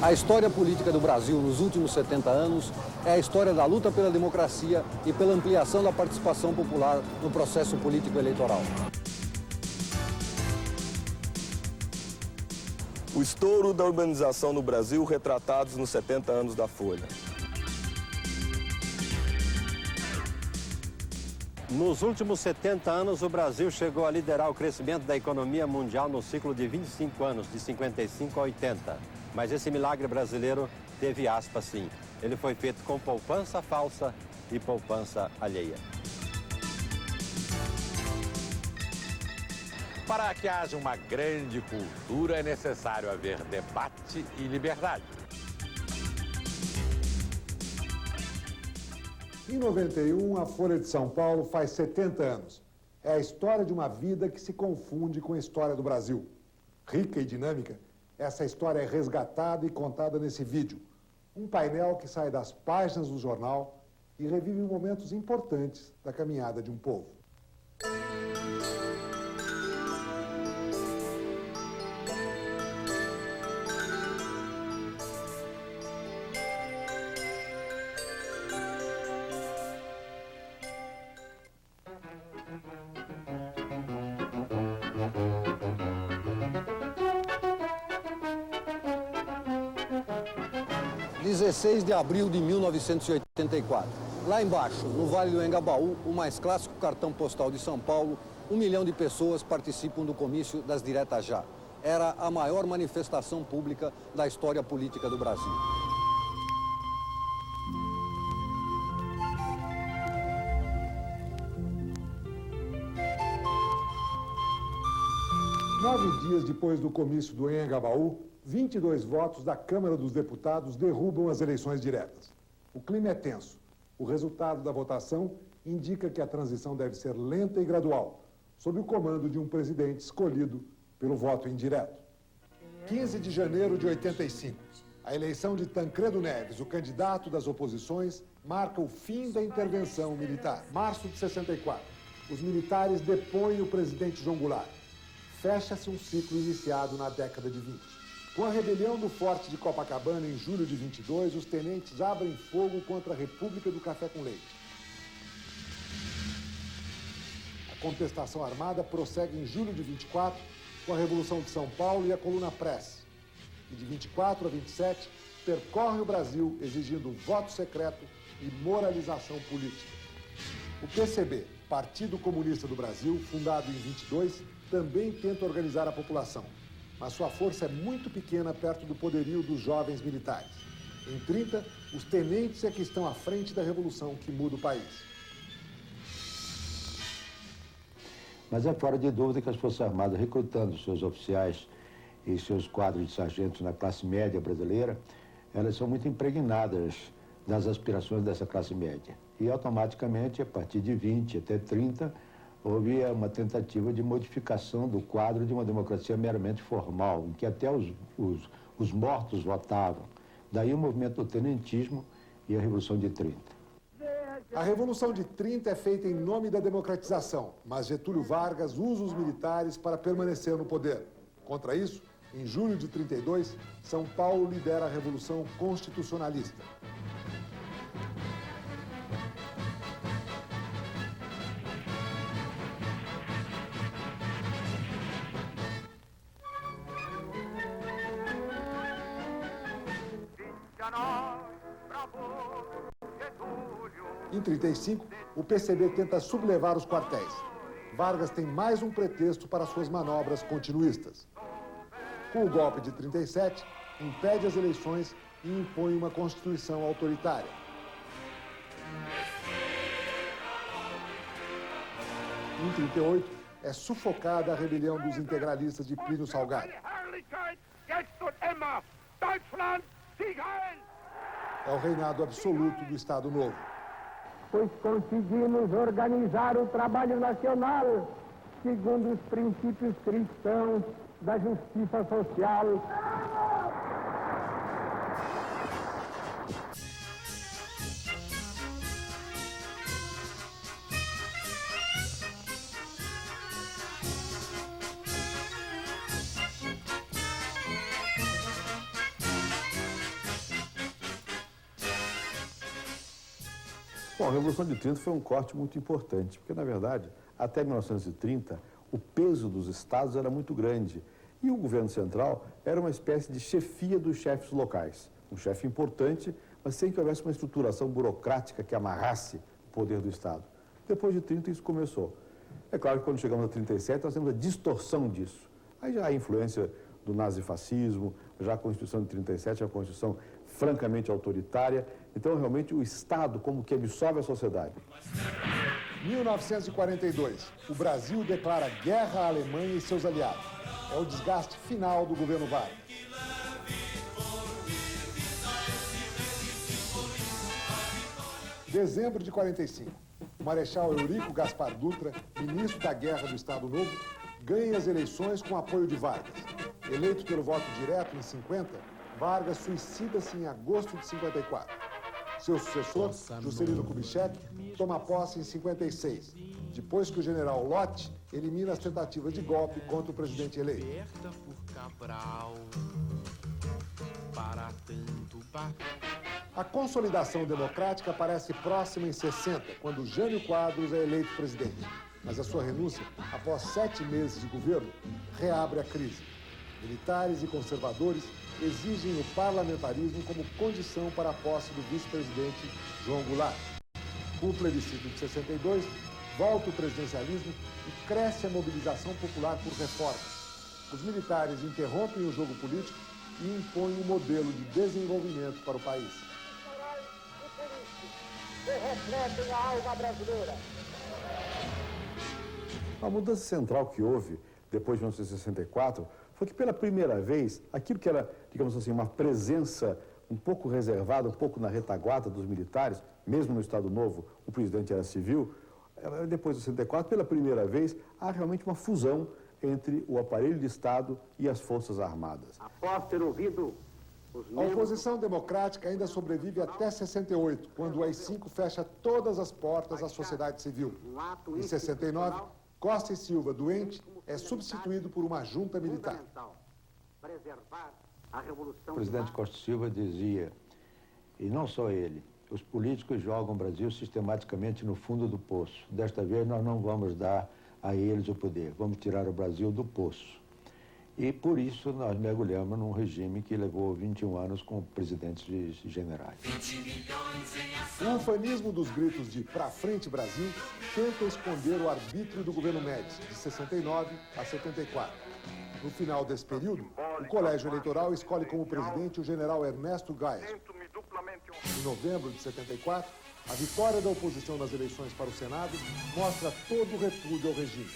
A história política do Brasil nos últimos 70 anos é a história da luta pela democracia e pela ampliação da participação popular no processo político eleitoral. O estouro da urbanização no Brasil retratados nos 70 anos da Folha. Nos últimos 70 anos, o Brasil chegou a liderar o crescimento da economia mundial no ciclo de 25 anos, de 55 a 80. Mas esse milagre brasileiro teve aspas, sim. Ele foi feito com poupança falsa e poupança alheia. Para que haja uma grande cultura, é necessário haver debate e liberdade. Em 91, a Folha de São Paulo faz 70 anos. É a história de uma vida que se confunde com a história do Brasil. Rica e dinâmica, essa história é resgatada e contada nesse vídeo. Um painel que sai das páginas do jornal e revive momentos importantes da caminhada de um povo. Dia 16 de abril de 1984. Lá embaixo, no Vale do Engabaú, o mais clássico cartão postal de São Paulo, 1 milhão de pessoas participam do comício das Diretas Já. Era a maior manifestação pública da história política do Brasil. Nove dias depois do comício do Engabaú, 22 votos da Câmara dos Deputados derrubam as eleições diretas. O clima é tenso. O resultado da votação indica que a transição deve ser lenta e gradual, sob o comando de um presidente escolhido pelo voto indireto. 15 de janeiro de 85. A eleição de Tancredo Neves, o candidato das oposições, marca o fim da intervenção militar. Março de 64. Os militares depõem o presidente João Goulart. Fecha-se um ciclo iniciado na década de 20. Com a rebelião do Forte de Copacabana em julho de 22, os tenentes abrem fogo contra a República do Café com Leite. A contestação armada prossegue em julho de 24, com a Revolução de São Paulo e a Coluna Press. E de 24 a 27, percorre o Brasil exigindo voto secreto e moralização política. O PCB, Partido Comunista do Brasil, fundado em 22, também tenta organizar a população. Mas sua força é muito pequena perto do poderio dos jovens militares. Em 30, os tenentes é que estão à frente da revolução que muda o país. Mas é fora de dúvida que as Forças Armadas, recrutando seus oficiais e seus quadros de sargentos na classe média brasileira, elas são muito impregnadas das aspirações dessa classe média. E automaticamente, a partir de 20 até 30, houve uma tentativa de modificação do quadro de uma democracia meramente formal, em que até os mortos votavam. Daí o movimento do tenentismo e a Revolução de 30. A Revolução de 30 é feita em nome da democratização, mas Getúlio Vargas usa os militares para permanecer no poder. Contra isso, em julho de 32, São Paulo lidera a Revolução Constitucionalista. Em 35, o PCB tenta sublevar os quartéis. Vargas tem mais um pretexto para suas manobras continuistas. Com o golpe de 37, impede as eleições e impõe uma constituição autoritária. Em 38, é sufocada a rebelião dos integralistas de Plínio Salgado. É o reinado absoluto do Estado Novo. Pois conseguimos organizar o trabalho nacional segundo os princípios cristãos da justiça social. Bom, a Revolução de 30 foi um corte muito importante, porque, na verdade, até 1930, o peso dos estados era muito grande. E o governo central era uma espécie de chefia dos chefes locais. Um chefe importante, mas sem que houvesse uma estruturação burocrática que amarrasse o poder do Estado. Depois de 30, isso começou. É claro que quando chegamos a 37, nós temos a distorção disso. Aí já há a influência do nazifascismo, já a Constituição de 37 é uma Constituição francamente autoritária. Então, realmente, o Estado como que absorve a sociedade. 1942, o Brasil declara guerra à Alemanha e seus aliados. É o desgaste final do governo Vargas. Dezembro de 45, o Marechal Eurico Gaspar Dutra, ministro da Guerra do Estado Novo, ganha as eleições com apoio de Vargas. Eleito pelo voto direto em 50, Vargas suicida-se em agosto de 54. Seu sucessor, Juscelino Kubitschek, toma posse em 56, depois que o general Lott elimina as tentativas de golpe contra o presidente eleito. A consolidação democrática parece próxima em 60, quando Jânio Quadros é eleito presidente. Mas a sua renúncia, após 7 meses de governo, reabre a crise. Militares e conservadores exigem o parlamentarismo como condição para a posse do vice-presidente João Goulart. Com o plebiscito de 62, volta o presidencialismo e cresce a mobilização popular por reformas. Os militares interrompem o jogo político e impõem um modelo de desenvolvimento para o país. A mudança central que houve depois de 1964 foi que, pela primeira vez, aquilo que era, digamos assim, uma presença um pouco reservada, um pouco na retaguarda dos militares, mesmo no Estado Novo, o presidente era civil, depois de 64, pela primeira vez, há realmente uma fusão entre o aparelho de Estado e as Forças Armadas. Após ter ouvido os A oposição democrática ainda sobrevive até 68, quando o AI-5 fecha todas as portas à sociedade civil. Em 69, Costa e Silva, doente, é substituído por uma junta militar. O presidente Costa e Silva dizia, e não só ele, os políticos jogam o Brasil sistematicamente no fundo do poço. Desta vez nós não vamos dar a eles o poder, vamos tirar o Brasil do poço. E por isso nós mergulhamos num regime que levou 21 anos com presidentes e generais. O ufanismo dos gritos de "Pra frente, Brasil" tenta esconder o arbítrio do governo Médici, de 69 a 74. No final desse período, o colégio eleitoral escolhe como presidente o general Ernesto Geisel. Em novembro de 74, a vitória da oposição nas eleições para o Senado mostra todo o repúdio ao regime.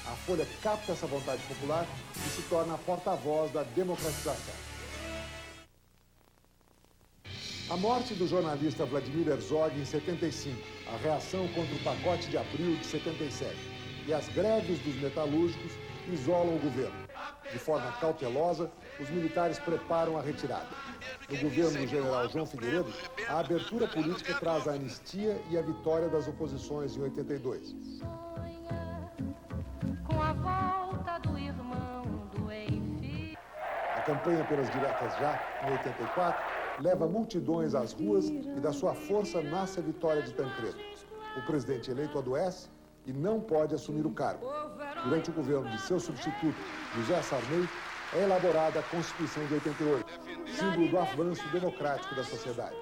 A Folha capta essa vontade popular e se torna a porta-voz da democratização. A morte do jornalista Vladimir Herzog em 75, a reação contra o pacote de abril de 77 e as greves dos metalúrgicos isolam o governo. De forma cautelosa, os militares preparam a retirada. No governo do general João Figueiredo, a abertura política traz a anistia e a vitória das oposições em 82. Com a volta do irmão do Enfim. A campanha pelas diretas já, em 84, leva multidões às ruas e da sua força nasce a vitória de Tancredo. O presidente eleito adoece e não pode assumir o cargo. Durante o governo de seu substituto, José Sarney, é elaborada a Constituição de 88, símbolo do avanço democrático da sociedade.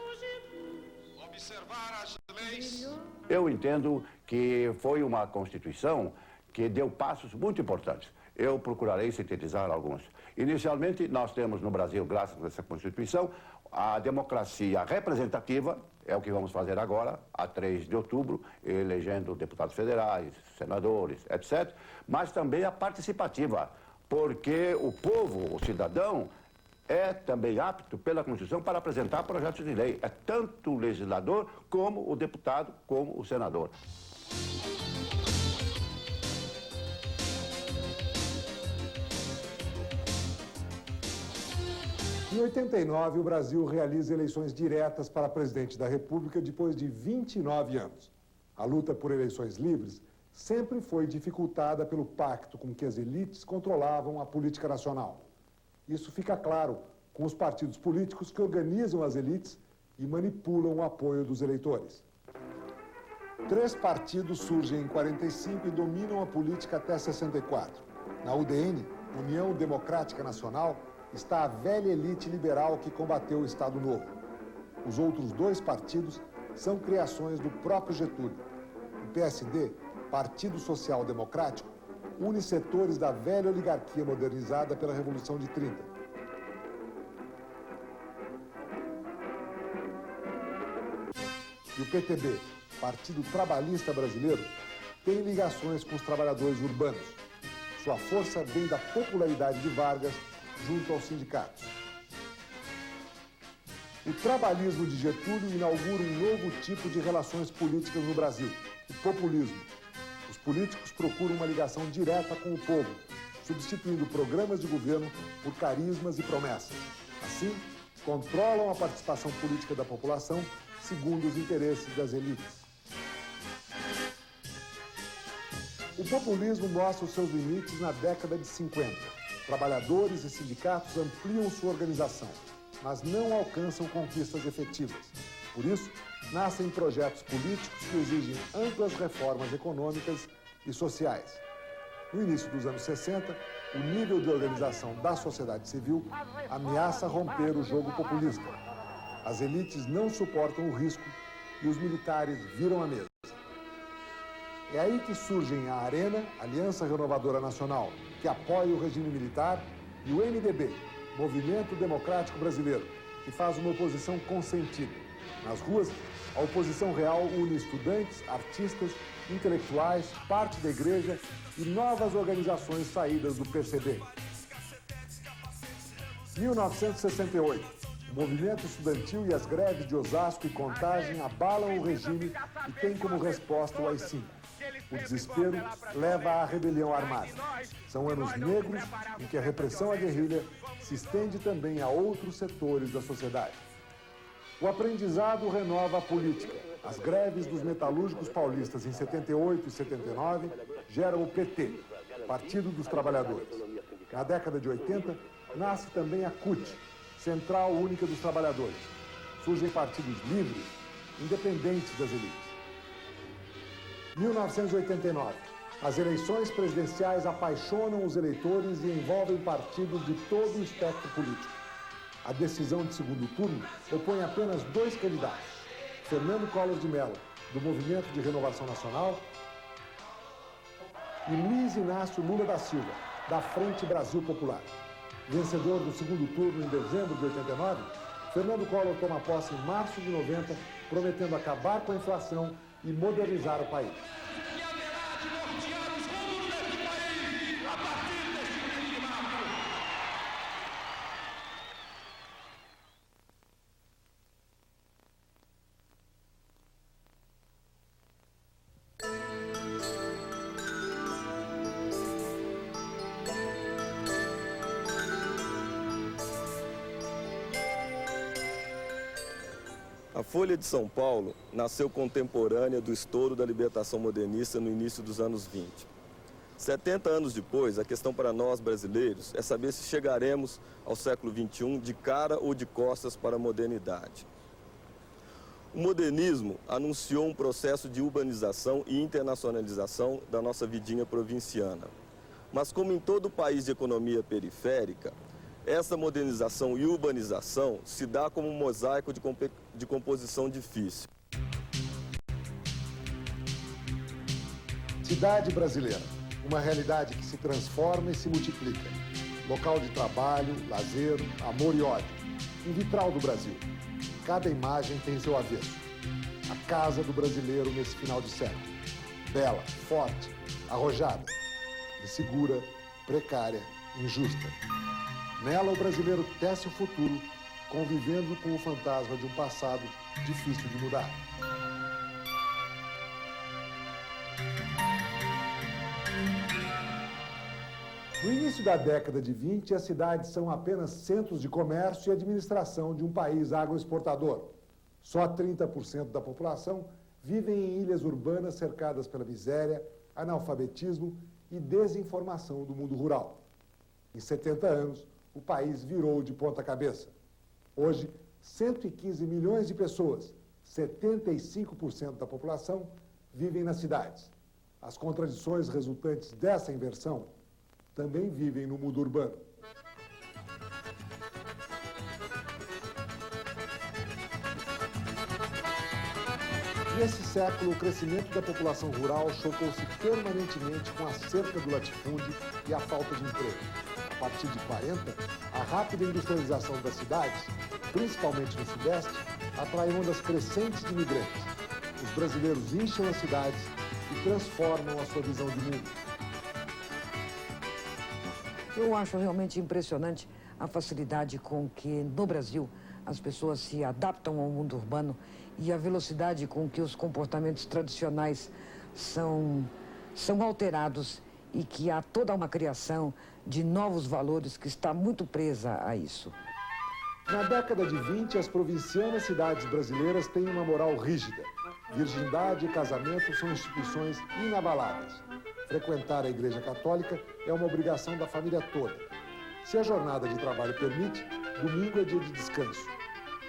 Eu entendo que foi uma Constituição que deu passos muito importantes. Eu procurarei sintetizar alguns. Inicialmente, nós temos no Brasil, graças a essa Constituição, a democracia representativa, é o que vamos fazer agora, a 3 de outubro, elegendo deputados federais, senadores, etc., mas também a participativa, porque o povo, o cidadão, é também apto pela Constituição para apresentar projetos de lei. É tanto o legislador como o deputado, como o senador. Em 89, o Brasil realiza eleições diretas para presidente da República depois de 29 anos. A luta por eleições livres sempre foi dificultada pelo pacto com que as elites controlavam a política nacional. Isso fica claro com os partidos políticos que organizam as elites e manipulam o apoio dos eleitores. 3 partidos surgem em 45 e dominam a política até 64. Na UDN, União Democrática Nacional, está a velha elite liberal que combateu o Estado Novo. Os outros 2 partidos são criações do próprio Getúlio. O PSD, Partido Social Democrático, une setores da velha oligarquia modernizada pela Revolução de 30. E o PTB, Partido Trabalhista Brasileiro, tem ligações com os trabalhadores urbanos. Sua força vem da popularidade de Vargas junto aos sindicatos. O trabalhismo de Getúlio inaugura um novo tipo de relações políticas no Brasil, o populismo. Os políticos procuram uma ligação direta com o povo, substituindo programas de governo por carismas e promessas. Assim, controlam a participação política da população segundo os interesses das elites. O populismo mostra os seus limites na década de 50. Trabalhadores e sindicatos ampliam sua organização, mas não alcançam conquistas efetivas. Por isso, nascem projetos políticos que exigem amplas reformas econômicas e sociais. No início dos anos 60, o nível de organização da sociedade civil ameaça romper o jogo populista. As elites não suportam o risco e os militares viram a mesa. É aí que surgem a ARENA, Aliança Renovadora Nacional, que apoia o regime militar, e o MDB, Movimento Democrático Brasileiro, que faz uma oposição consentida. Nas ruas, a oposição real une estudantes, artistas, intelectuais, parte da igreja e novas organizações saídas do PCB. 1968. O movimento estudantil e as greves de Osasco e Contagem abalam o regime e têm como resposta o AI-5. O desespero leva à rebelião armada. São anos negros em que a repressão à guerrilha se estende também a outros setores da sociedade. O aprendizado renova a política. As greves dos metalúrgicos paulistas em 78 e 79 geram o PT, Partido dos Trabalhadores. Na década de 80, nasce também a CUT, Central Única dos Trabalhadores. Surgem partidos livres, independentes das elites. 1989. As eleições presidenciais apaixonam os eleitores e envolvem partidos de todo o espectro político. A decisão de segundo turno opõe apenas 2 candidatos: Fernando Collor de Mello, do Movimento de Renovação Nacional, e Luiz Inácio Lula da Silva, da Frente Brasil Popular. Vencedor do segundo turno em dezembro de 89, Fernando Collor toma posse em março de 90, prometendo acabar com a inflação e modernizar o país. A Folha de São Paulo nasceu contemporânea do estouro da libertação modernista no início dos anos 20. 70 anos depois, a questão para nós brasileiros é saber se chegaremos ao século XXI de cara ou de costas para a modernidade. O modernismo anunciou um processo de urbanização e internacionalização da nossa vidinha provinciana. Mas como em todo país de economia periférica, essa modernização e urbanização se dá como um mosaico de composição difícil. Cidade brasileira, uma realidade que se transforma e se multiplica. Local de trabalho, lazer, amor e ódio. Um vitral do Brasil. Cada imagem tem seu avesso. A casa do brasileiro nesse final de século. Bela, forte, arrojada, insegura, precária, injusta. Nela, o brasileiro tece o futuro, convivendo com o fantasma de um passado difícil de mudar. No início da década de 20, as cidades são apenas centros de comércio e administração de um país agroexportador. Só 30% da população vivem em ilhas urbanas cercadas pela miséria, analfabetismo e desinformação do mundo rural. Em 70 anos, o país virou de ponta cabeça. Hoje, 115 milhões de pessoas, 75% da população, vivem nas cidades. As contradições resultantes dessa inversão também vivem no mundo urbano. Nesse século, o crescimento da população rural chocou-se permanentemente com a cerca do latifúndio e a falta de emprego. A partir de 40, a rápida industrialização das cidades, principalmente no Sudeste, atrai ondas crescentes de imigrantes. Os brasileiros incham as cidades e transformam a sua visão de mundo. Eu acho realmente impressionante a facilidade com que, no Brasil, as pessoas se adaptam ao mundo urbano e a velocidade com que os comportamentos tradicionais são alterados e que há toda uma criação de novos valores que está muito presa a isso. Na década de 20, as provincianas cidades brasileiras têm uma moral rígida. Virgindade e casamento são instituições inabaláveis. Frequentar a Igreja Católica é uma obrigação da família toda. Se a jornada de trabalho permite, domingo é dia de descanso.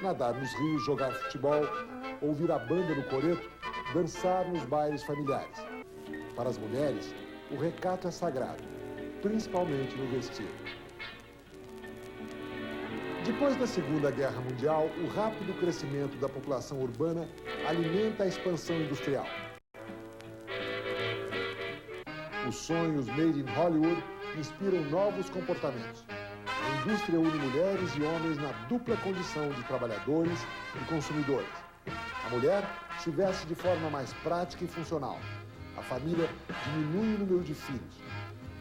Nadar nos rios, jogar futebol, ouvir a banda no coreto, dançar nos bailes familiares. Para as mulheres, o recato é sagrado, principalmente no vestir. Depois da Segunda Guerra Mundial, o rápido crescimento da população urbana alimenta a expansão industrial. Os sonhos made in Hollywood inspiram novos comportamentos. A indústria une mulheres e homens na dupla condição de trabalhadores e consumidores. A mulher se veste de forma mais prática e funcional. A família diminui o número de filhos.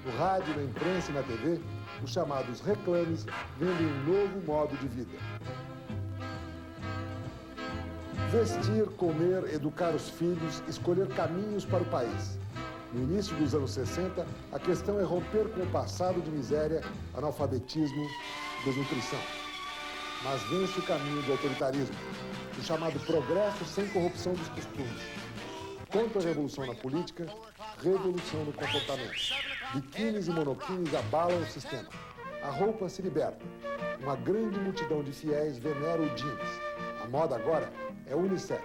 No rádio, na imprensa e na TV, os chamados reclames vendem um novo modo de vida. Vestir, comer, educar os filhos, escolher caminhos para o país. No início dos anos 60, a questão é romper com o passado de miséria, analfabetismo, desnutrição. Mas vence o caminho do autoritarismo, o chamado progresso sem corrupção dos costumes. Contra-revolução na política, revolução no comportamento. Biquínis e monoquínis abalam o sistema. A roupa se liberta. Uma grande multidão de fiéis venera o jeans. A moda agora é unissex.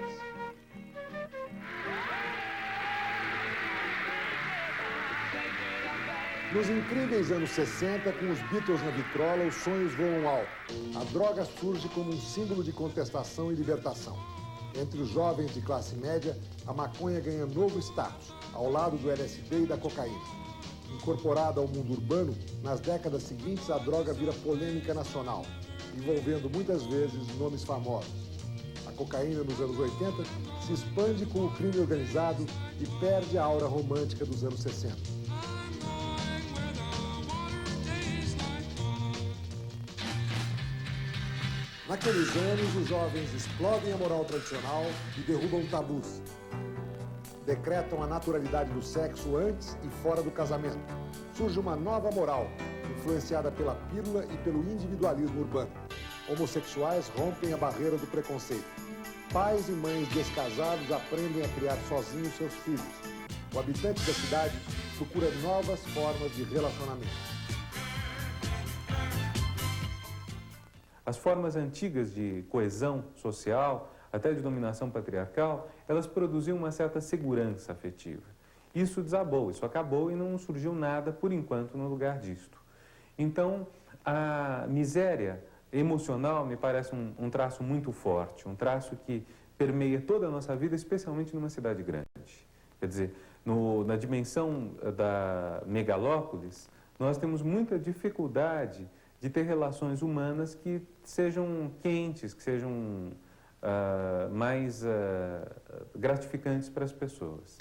Nos incríveis anos 60, com os Beatles na vitrola, os sonhos voam alto. A droga surge como um símbolo de contestação e libertação. Entre os jovens de classe média, a maconha ganha novo status, ao lado do LSD e da cocaína. Incorporada ao mundo urbano, nas décadas seguintes a droga vira polêmica nacional, envolvendo muitas vezes nomes famosos. A cocaína nos anos 80 se expande com o crime organizado e perde a aura romântica dos anos 60. Naqueles anos, os jovens explodem a moral tradicional e derrubam tabus. Decretam a naturalidade do sexo antes e fora do casamento. Surge uma nova moral, influenciada pela pílula e pelo individualismo urbano. Homossexuais rompem a barreira do preconceito. Pais e mães descasados aprendem a criar sozinhos seus filhos. O habitante da cidade procura novas formas de relacionamento. As formas antigas de coesão social, até de dominação patriarcal, elas produziam uma certa segurança afetiva. Isso desabou, isso acabou e não surgiu nada, por enquanto, no lugar disto. Então, a miséria emocional me parece um traço muito forte, um traço que permeia toda a nossa vida, especialmente numa cidade grande. Quer dizer, na dimensão da megalópolis, nós temos muita dificuldade de ter relações humanas que sejam quentes, que sejam mais gratificantes para as pessoas.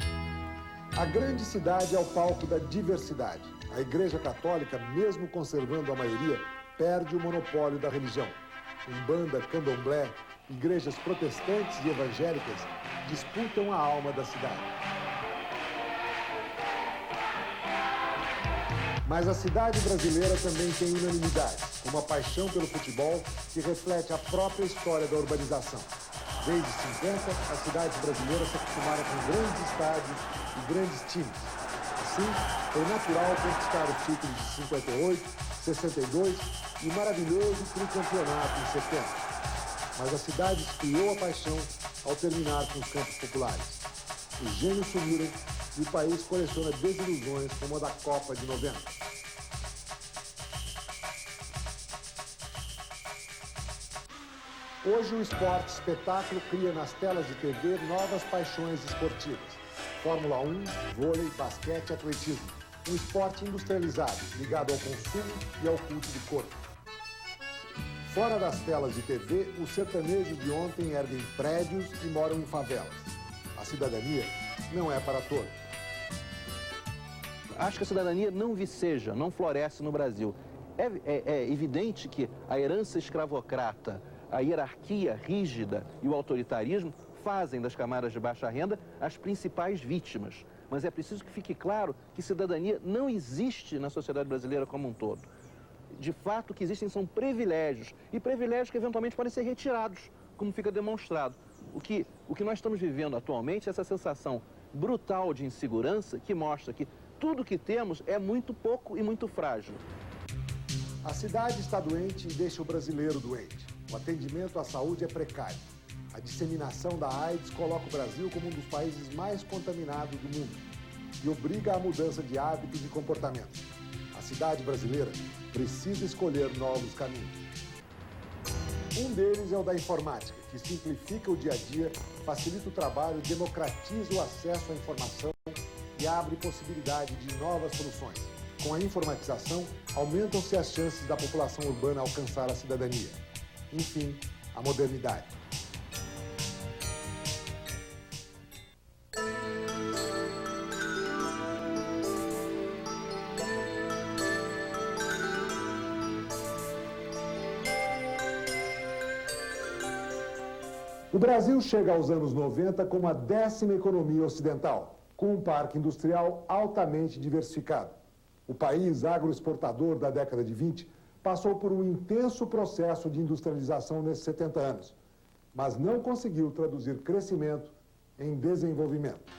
A grande cidade é o palco da diversidade. A Igreja Católica, mesmo conservando a maioria, perde o monopólio da religião. Umbanda, candomblé, igrejas protestantes e evangélicas disputam a alma da cidade. Mas a cidade brasileira também tem unanimidades, como a paixão pelo futebol, que reflete a própria história da urbanização. Desde 50, as cidades brasileiras se acostumaram com grandes estádios e grandes times. Assim, foi natural conquistar os títulos de 58, 62 e o maravilhoso tricampeonato em 70. Mas a cidade esfriou a paixão ao terminar com os campos populares. Os gênios sumiram e o país coleciona desilusões como a da Copa de 90. Hoje o esporte espetáculo cria nas telas de TV novas paixões esportivas. Fórmula 1, vôlei, basquete e atletismo. Um esporte industrializado, ligado ao consumo e ao culto do corpo. Fora das telas de TV, os sertanejos de ontem erguem prédios e moram em favelas. A cidadania não é para todos. Acho que a cidadania não viceja, não floresce no Brasil. É evidente que a herança escravocrata, a hierarquia rígida e o autoritarismo fazem das camadas de baixa renda as principais vítimas. Mas é preciso que fique claro que cidadania não existe na sociedade brasileira como um todo. De fato, o que existem são privilégios, e privilégios que eventualmente podem ser retirados, como fica demonstrado. O que nós estamos vivendo atualmente é essa sensação brutal de insegurança que mostra que tudo que temos é muito pouco e muito frágil. A cidade está doente e deixa o brasileiro doente. O atendimento à saúde é precário. A disseminação da AIDS coloca o Brasil como um dos países mais contaminados do mundo e obriga à mudança de hábitos e comportamentos. A cidade brasileira precisa escolher novos caminhos. Um deles é o da informática, que simplifica o dia a dia, facilita o trabalho, democratiza o acesso à informação e abre possibilidade de novas soluções. Com a informatização, aumentam-se as chances da população urbana alcançar a cidadania. Enfim, a modernidade. O Brasil chega aos anos 90 como a 10ª economia ocidental, com um parque industrial altamente diversificado. O país agroexportador da década de 20 passou por um intenso processo de industrialização nesses 70 anos, mas não conseguiu traduzir crescimento em desenvolvimento.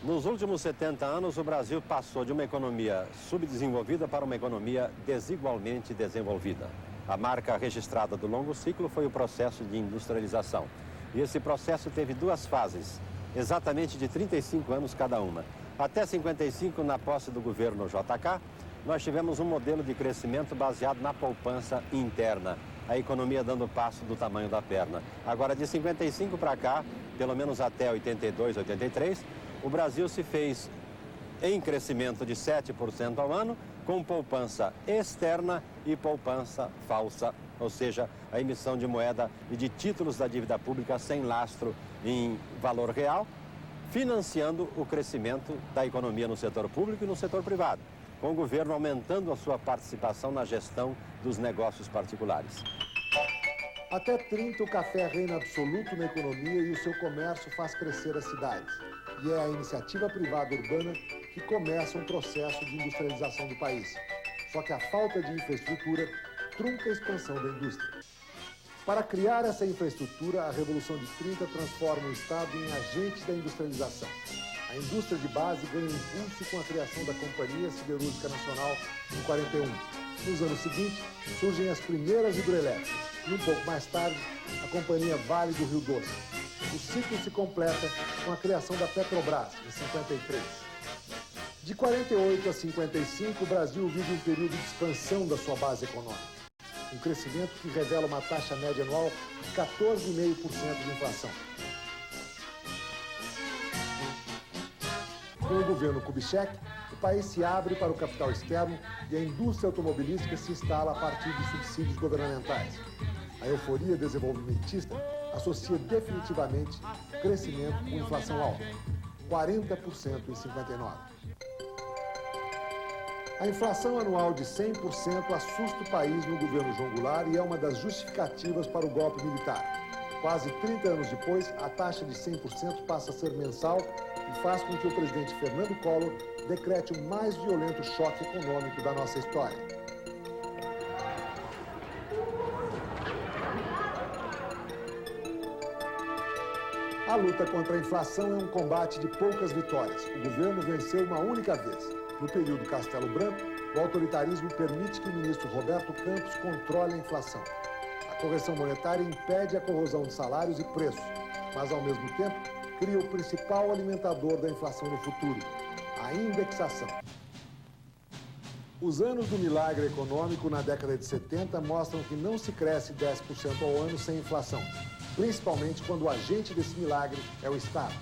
Nos últimos 70 anos, o Brasil passou de uma economia subdesenvolvida para uma economia desigualmente desenvolvida. A marca registrada do longo ciclo foi o processo de industrialização. E esse processo teve duas fases, exatamente de 35 anos cada uma. Até 55, na posse do governo JK, nós tivemos um modelo de crescimento baseado na poupança interna, a economia dando passo do tamanho da perna. Agora, de 55 para cá, pelo menos até 82, 83, o Brasil se fez em crescimento de 7% ao ano, com poupança externa e poupança falsa, ou seja, a emissão de moeda e de títulos da dívida pública sem lastro em valor real, financiando o crescimento da economia no setor público e no setor privado, com o governo aumentando a sua participação na gestão dos negócios particulares. Até 30, o café reina absoluto na economia e o seu comércio faz crescer as cidades. E é a iniciativa privada urbana que começa um processo de industrialização do país. Só que a falta de infraestrutura trunca a expansão da indústria. Para criar essa infraestrutura, a Revolução de 30 transforma o Estado em agente da industrialização. A indústria de base ganha impulso com a criação da Companhia Siderúrgica Nacional em 41. Nos anos seguintes, surgem as primeiras hidrelétricas e, um pouco mais tarde, a Companhia Vale do Rio Doce. O ciclo se completa com a criação da Petrobras, em 53. De 48 a 55, o Brasil vive um período de expansão da sua base econômica. Um crescimento que revela uma taxa média anual de 14,5% de inflação. Com o governo Kubitschek, o país se abre para o capital externo e a indústria automobilística se instala a partir de subsídios governamentais. A euforia desenvolvimentista associa definitivamente crescimento com inflação alta, 40% em 59. A inflação anual de 100% assusta o país no governo João Goulart e é uma das justificativas para o golpe militar. Quase 30 anos depois, a taxa de 100% passa a ser mensal e faz com que o presidente Fernando Collor decrete o mais violento choque econômico da nossa história. A luta contra a inflação é um combate de poucas vitórias. O governo venceu uma única vez. No período Castelo Branco, O autoritarismo permite que o ministro Roberto Campos controle a inflação. A correção monetária impede a corrosão de salários e preços, mas, ao mesmo tempo, cria o principal alimentador da inflação no futuro, a indexação. Os anos do milagre econômico na década de 70 mostram que não se cresce 10% ao ano sem inflação, principalmente quando o agente desse milagre é o Estado.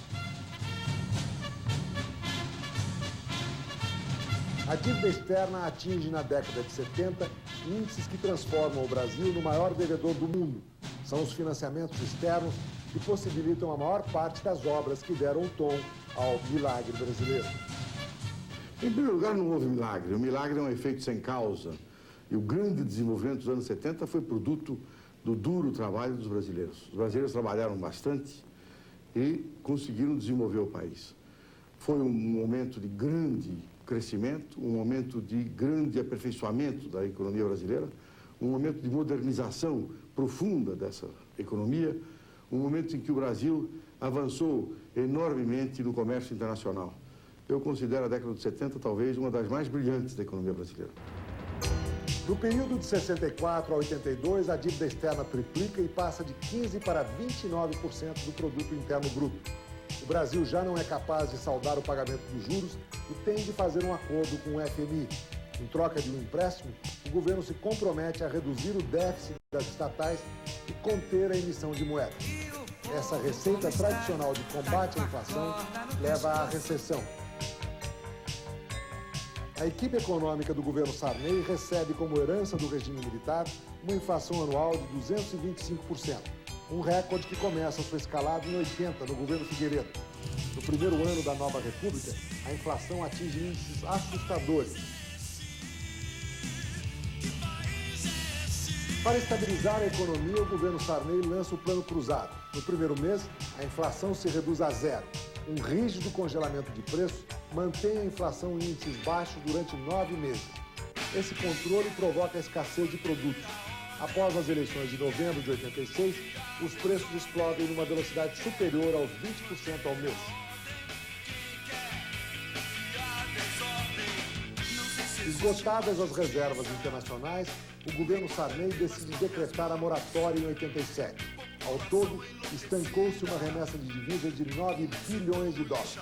A dívida externa atinge na década de 70 índices que transformam o Brasil no maior devedor do mundo. São os financiamentos externos que possibilitam a maior parte das obras que deram o tom ao milagre brasileiro. Em primeiro lugar, não houve milagre. O milagre é um efeito sem causa. E o grande desenvolvimento dos anos 70 foi produto do duro trabalho dos brasileiros. Os brasileiros trabalharam bastante e conseguiram desenvolver o país. Foi um momento de grande crescimento, um momento de grande aperfeiçoamento da economia brasileira, um momento de modernização profunda dessa economia, um momento em que o Brasil avançou enormemente no comércio internacional. Eu considero a década de 70 talvez uma das mais brilhantes da economia brasileira. No período de 64 a 82, a dívida externa triplica e passa de 15% para 29% do produto interno bruto. O Brasil já não é capaz de saldar o pagamento dos juros e tem de fazer um acordo com o FMI. Em troca de um empréstimo, o governo se compromete a reduzir o déficit das estatais e conter a emissão de moeda. Essa receita tradicional de combate à inflação leva à recessão. A equipe econômica do governo Sarney recebe como herança do regime militar uma inflação anual de 225%, um recorde que começa sua escalada em 80 no governo Figueiredo. No primeiro ano da nova república, a inflação atinge índices assustadores. Para estabilizar a economia, o governo Sarney lança o Plano Cruzado. No primeiro mês, a inflação se reduz a zero. Um rígido congelamento de preços mantém a inflação em índices baixos durante 9 meses. Esse controle provoca a escassez de produtos. Após as eleições de novembro de 86, os preços explodem numa velocidade superior aos 20% ao mês. Esgotadas as reservas internacionais, o governo Sarney decide decretar a moratória em 87. Ao todo, estancou-se uma remessa de divisas de 9 bilhões de dólares.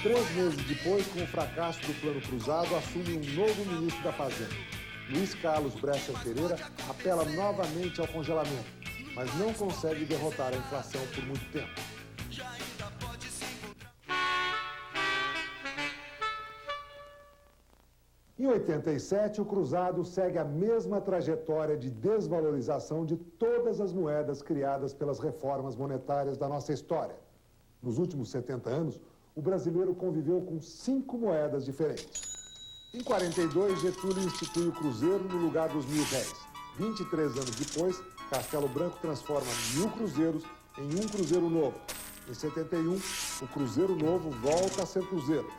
3 meses depois, com o fracasso do Plano Cruzado, assume um novo ministro da Fazenda. Luiz Carlos Bresser Pereira apela novamente ao congelamento, mas não consegue derrotar a inflação por muito tempo. Em 87, o cruzado segue a mesma trajetória de desvalorização de todas as moedas criadas pelas reformas monetárias da nossa história. Nos últimos 70 anos, o brasileiro conviveu com 5 moedas diferentes. Em 42, Getúlio institui o cruzeiro no lugar dos R$1.000. 23 anos depois, Castelo Branco transforma 1.000 cruzeiros em um cruzeiro novo. Em 71, o cruzeiro novo volta a ser cruzeiro.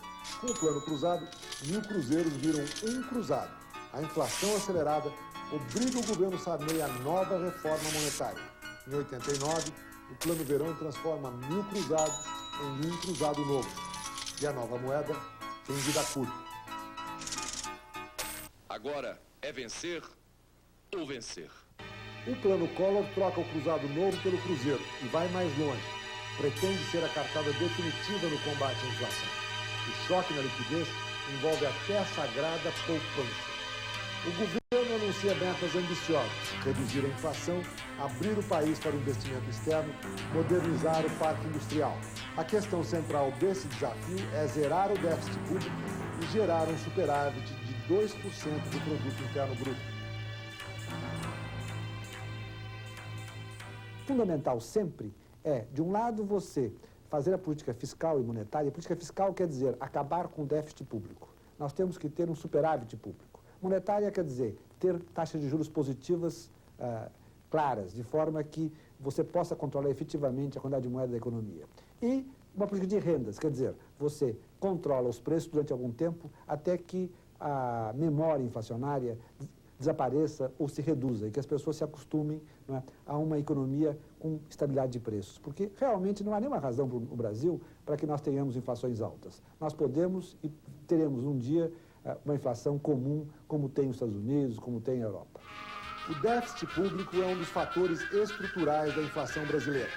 Com o Plano Cruzado, 1.000 cruzeiros viram um cruzado. A inflação acelerada obriga o governo Sarney a nova reforma monetária. Em 89, o Plano Verão transforma 1.000 cruzados em um cruzado novo. E a nova moeda tem vida curta. Agora é vencer ou vencer. O Plano Collor troca o cruzado novo pelo cruzeiro e vai mais longe. Pretende ser a cartada definitiva no combate à inflação. O choque na liquidez envolve até a sagrada poupança. O governo anuncia metas ambiciosas: reduzir a inflação, abrir o país para o investimento externo, modernizar o parque industrial. A questão central desse desafio é zerar o déficit público e gerar um superávit de 2% do produto interno bruto. Fundamental sempre é, de um lado, você fazer a política fiscal e monetária. A política fiscal quer dizer acabar com o déficit público. Nós temos que ter um superávit público. Monetária quer dizer ter taxas de juros positivas claras, de forma que você possa controlar efetivamente a quantidade de moeda da economia. E uma política de rendas, quer dizer, você controla os preços durante algum tempo até que a memória inflacionária desapareça ou se reduza e que as pessoas se acostumem, não é, a uma economia com estabilidade de preços. Porque realmente não há nenhuma razão para o Brasil para que nós tenhamos inflações altas. Nós podemos e teremos um dia uma inflação comum, como tem os Estados Unidos, como tem a Europa. O déficit público é um dos fatores estruturais da inflação brasileira.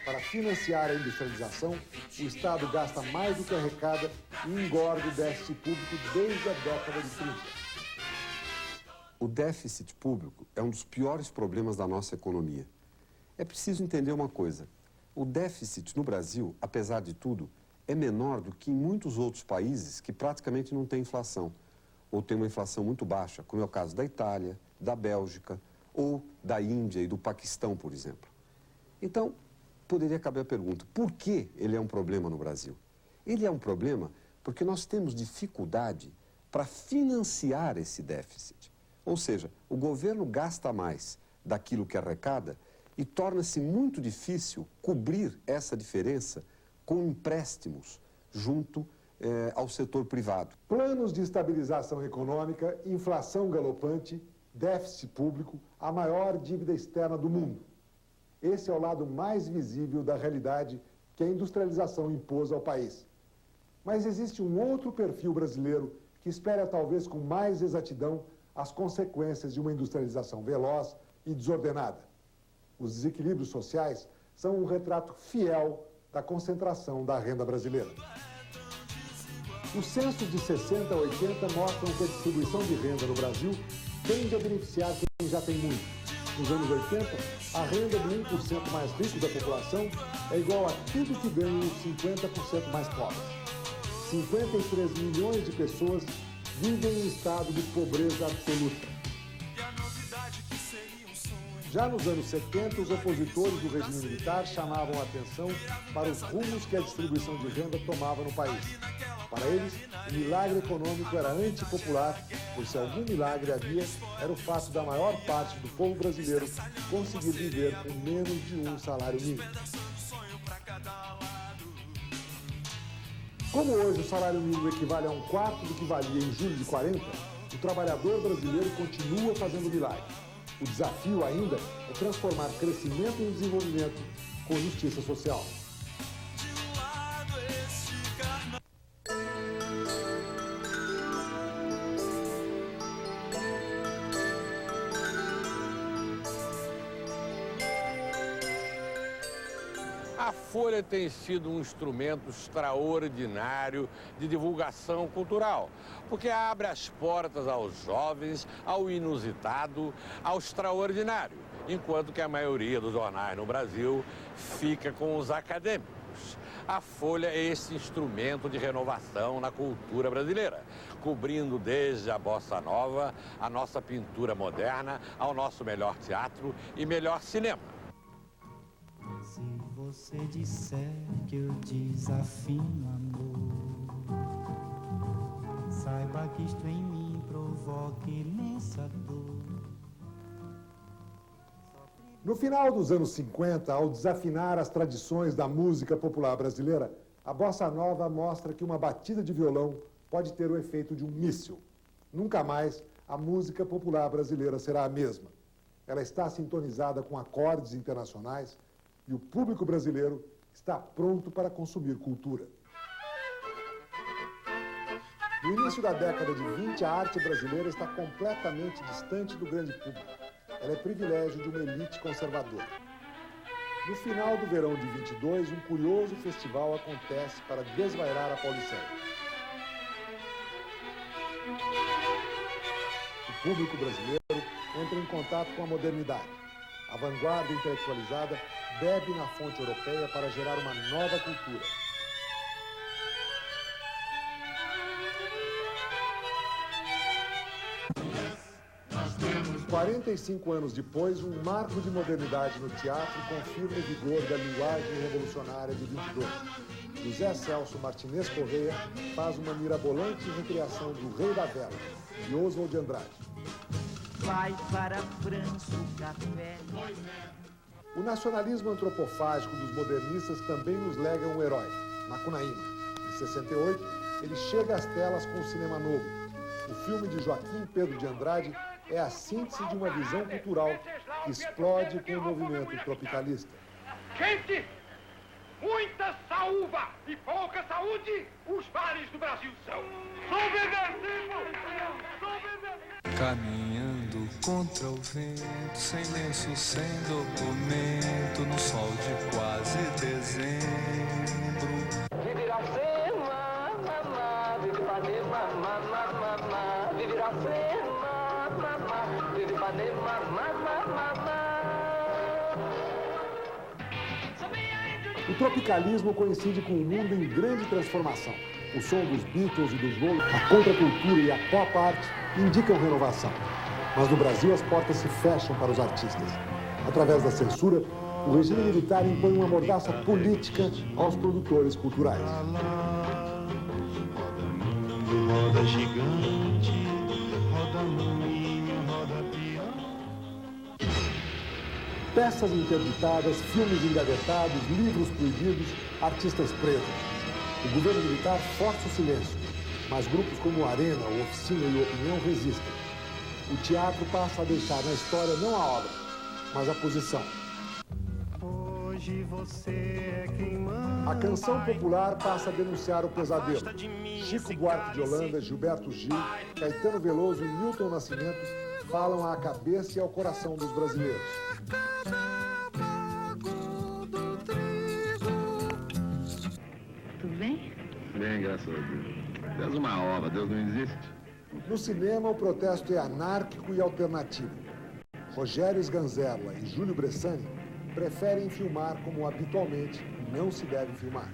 Para financiar a industrialização, o Estado gasta mais do que arrecada e engorda o déficit público desde a década de 30. O déficit público é um dos piores problemas da nossa economia. É preciso entender uma coisa. O déficit no Brasil, apesar de tudo, é menor do que em muitos outros países que praticamente não têm inflação, ou têm uma inflação muito baixa, como é o caso da Itália, da Bélgica, ou da Índia e do Paquistão, por exemplo. Então, poderia caber a pergunta, por que ele é um problema no Brasil? Ele é um problema porque nós temos dificuldade para financiar esse déficit. Ou seja, o governo gasta mais daquilo que arrecada e torna-se muito difícil cobrir essa diferença com empréstimos junto ao setor privado. Planos de estabilização econômica, inflação galopante, déficit público, a maior dívida externa do mundo. Esse é o lado mais visível da realidade que a industrialização impôs ao país. Mas existe um outro perfil brasileiro que espera talvez com mais exatidão as consequências de uma industrialização veloz e desordenada. Os desequilíbrios sociais são um retrato fiel da concentração da renda brasileira. Os censos de 60 a 80 mostram que a distribuição de renda no Brasil tende a beneficiar quem já tem muito. Nos anos 80, a renda do 1% mais rico da população é igual a tudo que ganham os 50% mais pobres. 53 milhões de pessoas vivem em estado de pobreza absoluta. Já nos anos 70, os opositores do regime militar chamavam a atenção para os rumos que a distribuição de renda tomava no país. Para eles, o milagre econômico era antipopular, pois se algum milagre havia, era o fato da maior parte do povo brasileiro conseguir viver com menos de um salário mínimo. Como hoje o salário mínimo equivale a um quarto do que valia em julho de 40, o trabalhador brasileiro continua fazendo milagre. O desafio ainda é transformar crescimento em desenvolvimento com justiça social. A Folha tem sido um instrumento extraordinário de divulgação cultural, porque abre as portas aos jovens, ao inusitado, ao extraordinário, enquanto que a maioria dos jornais no Brasil fica com os acadêmicos. A Folha é esse instrumento de renovação na cultura brasileira, cobrindo desde a bossa nova, a nossa pintura moderna, ao nosso melhor teatro e melhor cinema. Se você disser que eu desafino amor, saiba que isto em mim provoca imensa dor. No final dos anos 50, ao desafinar as tradições da música popular brasileira, a bossa nova mostra que uma batida de violão pode ter o efeito de um míssil. Nunca mais a música popular brasileira será a mesma. Ela está sintonizada com acordes internacionais e o público brasileiro está pronto para consumir cultura. No início da década de 20, a arte brasileira está completamente distante do grande público. Ela é privilégio de uma elite conservadora. No final do verão de 22, um curioso festival acontece para desvairar a Paulicéia. O público brasileiro entra em contato com a modernidade. A vanguarda intelectualizada bebe na fonte europeia para gerar uma nova cultura. Yes, 45 anos depois, um marco de modernidade no teatro confirma o vigor da linguagem revolucionária de 22. José Celso Martinez Correia faz uma mirabolante recriação do Rei da Vela, de Oswald de Andrade. Vai para a França o café. O nacionalismo antropofágico dos modernistas também nos lega um herói, Macunaíma. Em 68, ele chega às telas com o Cinema Novo. O filme de Joaquim Pedro de Andrade é a síntese de uma visão cultural que explode com o movimento tropicalista. Gente, muita saúva e pouca saúde, os mares do Brasil são subversivos! Caminhando contra o vento, sem lenço, sem documento, no sol de quase dezembro. Vive Iracema, mamá, vive Ipanema, mamá, mamá, vive Iracema, mamá, vive Ipanema, mamá, mamá. O tropicalismo coincide com um mundo em grande transformação. O som dos Beatles e dos Rolling, a contracultura e a pop art indicam renovação. Mas no Brasil as portas se fecham para os artistas. Através da censura, o regime militar impõe uma mordaça política aos produtores culturais. Roda gigante, roda moinho, roda peão. Peças interditadas, filmes engavetados, livros proibidos, artistas presos. O governo militar força o silêncio, mas grupos como Arena, o Oficina e o Opinião resistem. O teatro passa a deixar na história não a obra, mas a posição. Hoje você é quem manda. A canção popular passa a denunciar o pesadelo. Chico Buarque de Holanda, Gilberto Gil, Caetano Veloso e Milton Nascimento falam à cabeça e ao coração dos brasileiros. Tudo bem? Bem, graças a Deus. Deus uma obra, Deus não existe. No cinema, o protesto é anárquico e alternativo. Rogério Sganzerla e Júlio Bressani preferem filmar como habitualmente não se deve filmar.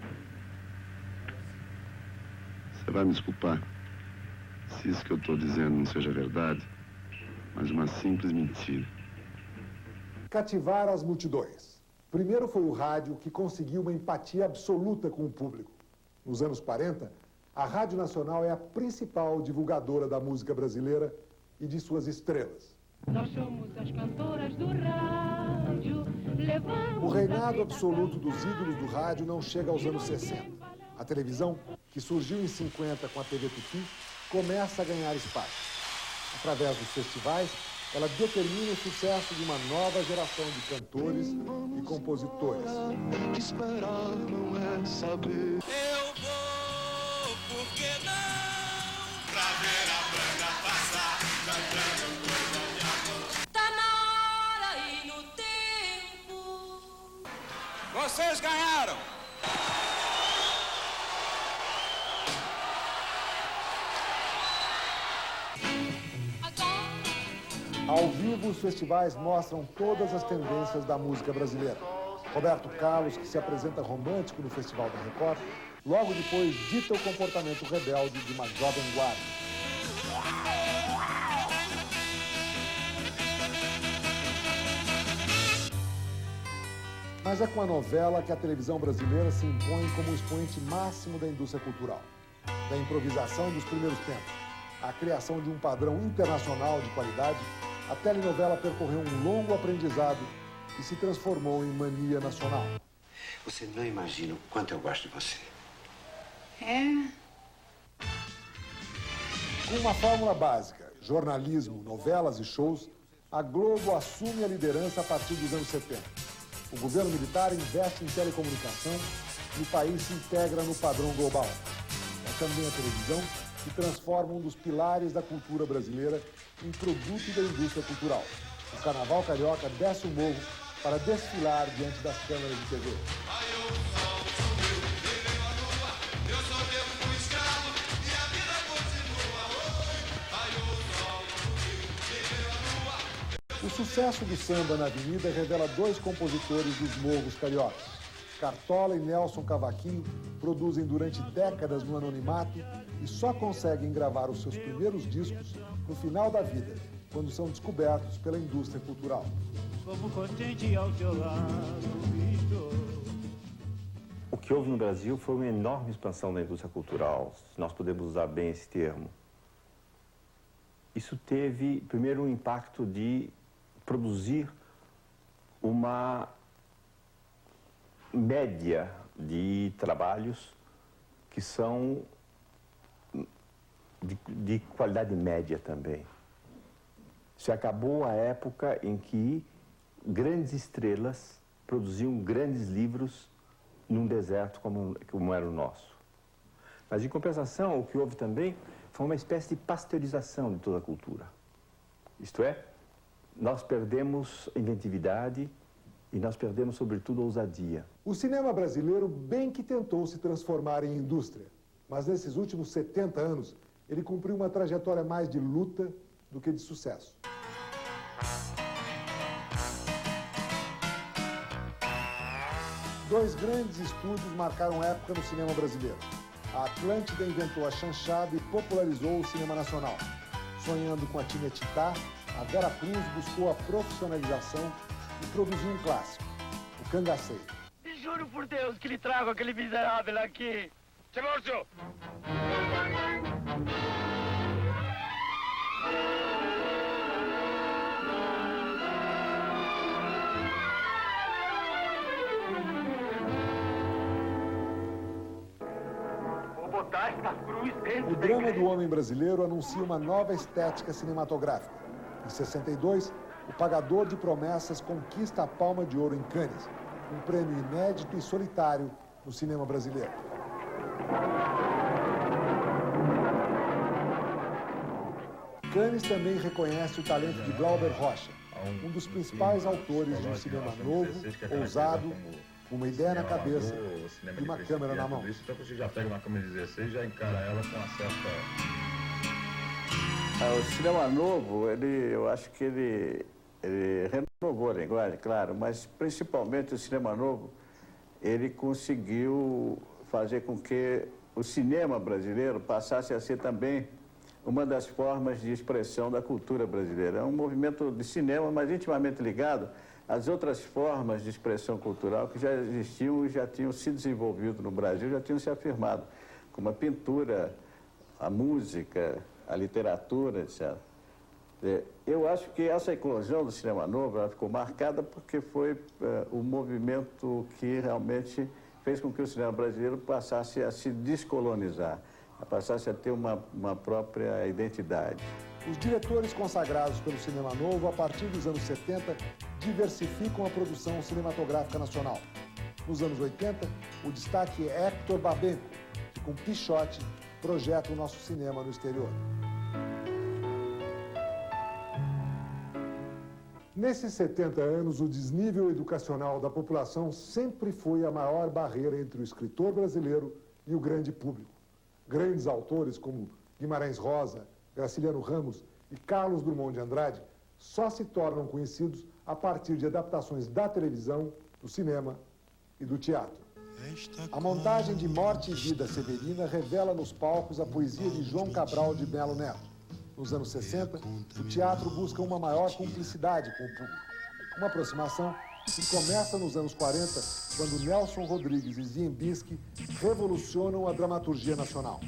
Você vai me desculpar se isso que eu estou dizendo não seja verdade, mas uma simples mentira. Cativar as multidões. Primeiro foi o rádio que conseguiu uma empatia absoluta com o público. Nos anos 40, a Rádio Nacional é a principal divulgadora da música brasileira e de suas estrelas. Nós somos as cantoras do rádio, levamos... O reinado absoluto dos ídolos do rádio não chega aos anos 60. A televisão, que surgiu em 50 com a TV Tupi, começa a ganhar espaço. Através dos festivais, ela determina o sucesso de uma nova geração de cantores e compositores. Esperar não é saber. Eu vou, por que não? Pra ver a banda passar, cantando coisa de amor. Tá na hora e no tempo. Vocês ganharam! Ao vivo, os festivais mostram todas as tendências da música brasileira. Roberto Carlos, que se apresenta romântico no Festival da Record, logo depois dita o comportamento rebelde de uma jovem guarda. Mas é com a novela que a televisão brasileira se impõe como o expoente máximo da indústria cultural. Da improvisação dos primeiros tempos, à criação de um padrão internacional de qualidade, a telenovela percorreu um longo aprendizado e se transformou em mania nacional. Você não imagina o quanto eu gosto de você. É? Com uma fórmula básica, jornalismo, novelas e shows, a Globo assume a liderança a partir dos anos 70. O governo militar investe em telecomunicação e o país se integra no padrão global. É também a televisão que transforma um dos pilares da cultura brasileira em produto da indústria cultural. O Carnaval Carioca desce o morro para desfilar diante das câmeras de TV. O sucesso do samba na avenida revela dois compositores dos morros cariocas. Cartola e Nelson Cavaquinho produzem durante décadas no anonimato e só conseguem gravar os seus primeiros discos no final da vida, quando são descobertos pela indústria cultural. Como contente ao teu lado, O que houve no Brasil foi uma enorme expansão da indústria cultural, se nós podemos usar bem esse termo. Isso teve, primeiro, um impacto de produzir uma média de trabalhos que são de qualidade média também. Se acabou a época em que grandes estrelas produziam grandes livros num deserto como era o nosso. Mas, em compensação, o que houve também foi uma espécie de pasteurização de toda a cultura. Isto é, nós perdemos a inventividade e nós perdemos, sobretudo, a ousadia. O cinema brasileiro bem que tentou se transformar em indústria, mas nesses últimos 70 anos, ele cumpriu uma trajetória mais de luta do que de sucesso. Dois grandes estúdios marcaram época no cinema brasileiro. A Atlântida inventou a chanchada e popularizou o cinema nacional. Sonhando com a Tinetitá, a Vera Cruz buscou a profissionalização e produziu um clássico, o Cangaceiro. Juro por Deus que lhe trago aquele miserável aqui. Timóteo! Vou botar esta cruz dentro O drama do homem brasileiro anuncia uma nova estética cinematográfica. Em 62, o Pagador de Promessas conquista a Palma de Ouro em Cannes, um prêmio inédito e solitário no cinema brasileiro. Cannes também reconhece o talento de Glauber Rocha, um dos principais autores de um cinema novo, ousado, com uma ideia na cabeça e uma câmera na mão. Então você já pega uma câmera de 16 e já encara ela com uma certa... O cinema novo, eu acho que ele renovou a linguagem, claro, mas principalmente o cinema novo, ele conseguiu fazer com que o cinema brasileiro passasse a ser também uma das formas de expressão da cultura brasileira. É um movimento de cinema, mas intimamente ligado às outras formas de expressão cultural que já existiam e já tinham se desenvolvido no Brasil, já tinham se afirmado, como a pintura, a música, a literatura, etc. Eu acho que essa eclosão do cinema novo ela ficou marcada porque foi o movimento que realmente fez com que o cinema brasileiro passasse a se descolonizar, passasse a ter uma própria identidade. Os diretores consagrados pelo cinema novo, a partir dos anos 70, diversificam a produção cinematográfica nacional. Nos anos 80, o destaque é Hector Babenco, que com Pichote projeta o nosso cinema no exterior. Nesses 70 anos, o desnível educacional da população sempre foi a maior barreira entre o escritor brasileiro e o grande público. Grandes autores como Guimarães Rosa, Graciliano Ramos e Carlos Drummond de Andrade só se tornam conhecidos a partir de adaptações da televisão, do cinema e do teatro. A montagem de Morte e Vida Severina revela nos palcos a poesia de João Cabral de Melo Neto. Nos anos 60, o teatro busca uma maior cumplicidade com o público. Uma aproximação que começa nos anos 40, quando Nelson Rodrigues e Ziembinski revolucionam a dramaturgia nacional.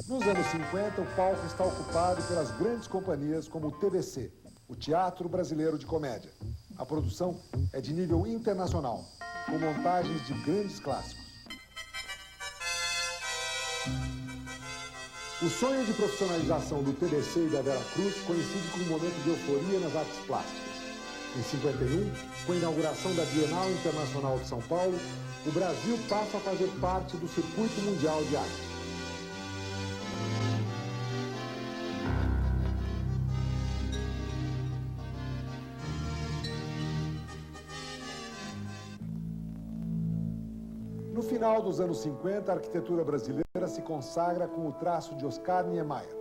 Nos anos 50, o palco está ocupado pelas grandes companhias como o TBC, o Teatro Brasileiro de Comédia. A produção é de nível internacional, com montagens de grandes clássicos. O sonho de profissionalização do TBC e da Vera Cruz coincide com um momento de euforia nas artes plásticas. Em 51, com a inauguração da Bienal Internacional de São Paulo, o Brasil passa a fazer parte do Circuito Mundial de Arte. No final dos anos 50, a arquitetura brasileira se consagra com o traço de Oscar Niemeyer.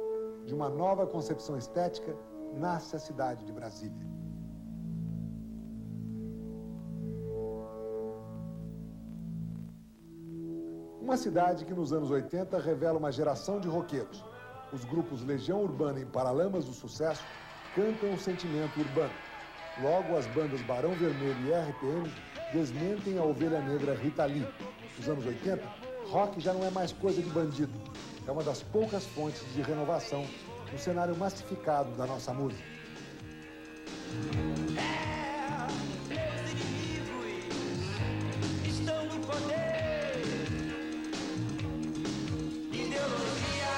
De uma nova concepção estética, nasce a cidade de Brasília. Uma cidade que nos anos 80 revela uma geração de roqueiros. Os grupos Legião Urbana e Paralamas do Sucesso cantam o sentimento urbano. Logo, as bandas Barão Vermelho e RPM desmentem a ovelha negra Rita Lee. Nos anos 80, rock já não é mais coisa de bandido. É uma das poucas fontes de renovação no cenário massificado da nossa música. Estão no poder, ideologia.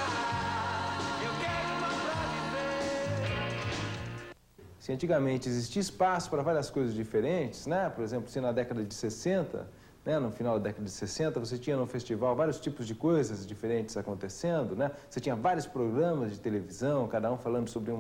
Eu quero uma pra viver. Se antigamente existia espaço para várias coisas diferentes, né? Por exemplo, se na década de 60, né? No final da década de 60, você tinha no festival vários tipos de coisas diferentes acontecendo, né? Você tinha vários programas de televisão, cada um falando sobre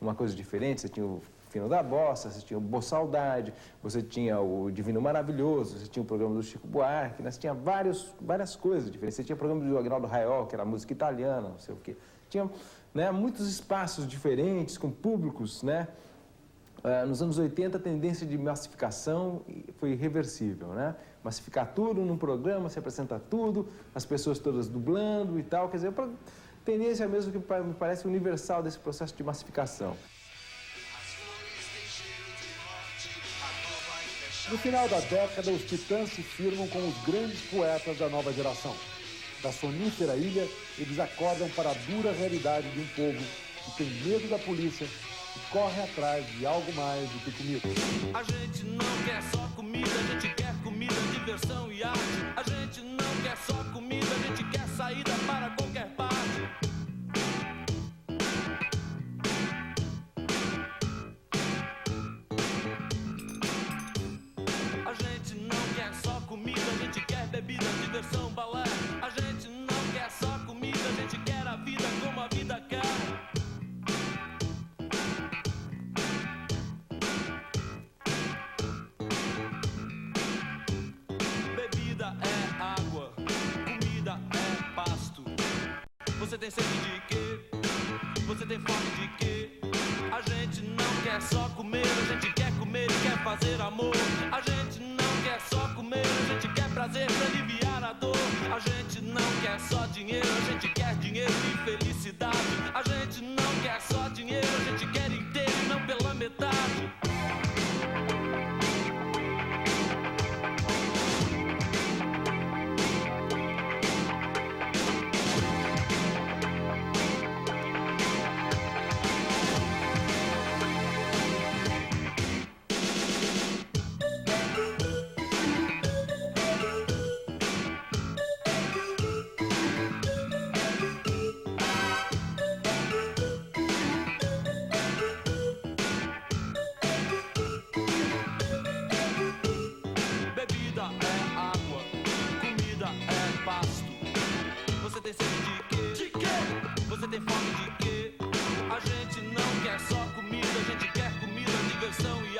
uma coisa diferente. Você tinha o Fino da Bossa, você tinha o Boa Saudade, você tinha o Divino Maravilhoso, você tinha o programa do Chico Buarque, né? Você tinha várias coisas diferentes. Você tinha o programa do Agnaldo Raiol, que era música italiana, não sei o quê. Tinha, né, muitos espaços diferentes, com públicos, né? Nos anos 80, a tendência de massificação foi irreversível, né? Massificar tudo num programa, se apresenta tudo, as pessoas todas dublando e tal. Quer dizer, a tendência mesmo que me parece universal desse processo de massificação. No final da década, os Titãs se firmam como os grandes poetas da nova geração. Da sonífera ilha, eles acordam para a dura realidade de um povo que tem medo da polícia e corre atrás de algo mais do que comida. A gente não quer só comida, a gente quer comida, diversão e arte. A gente não quer só comida, a gente quer saída para qualquer parte. A gente não quer só comida, a gente quer bebida, diversão, balé. A gente não quer só comida, a gente quer a vida como a vida quer. Bebida é água, comida é pasto. Você tem sede de quê? Você tem fome de quê? A gente não quer só comer, a gente quer comer e quer fazer amor. A gente não quer só comer, a gente quer prazer pra aliviar a dor. A gente não quer só dinheiro, a gente quer dinheiro e felicidade. A gente não quer só dinheiro, a gente quer inteiro e não pela metade. Bebida é água, comida é pasto. Você tem sede de quê? De quê? Você tem fome de quê? A gente não quer só comida, a gente quer comida, diversão e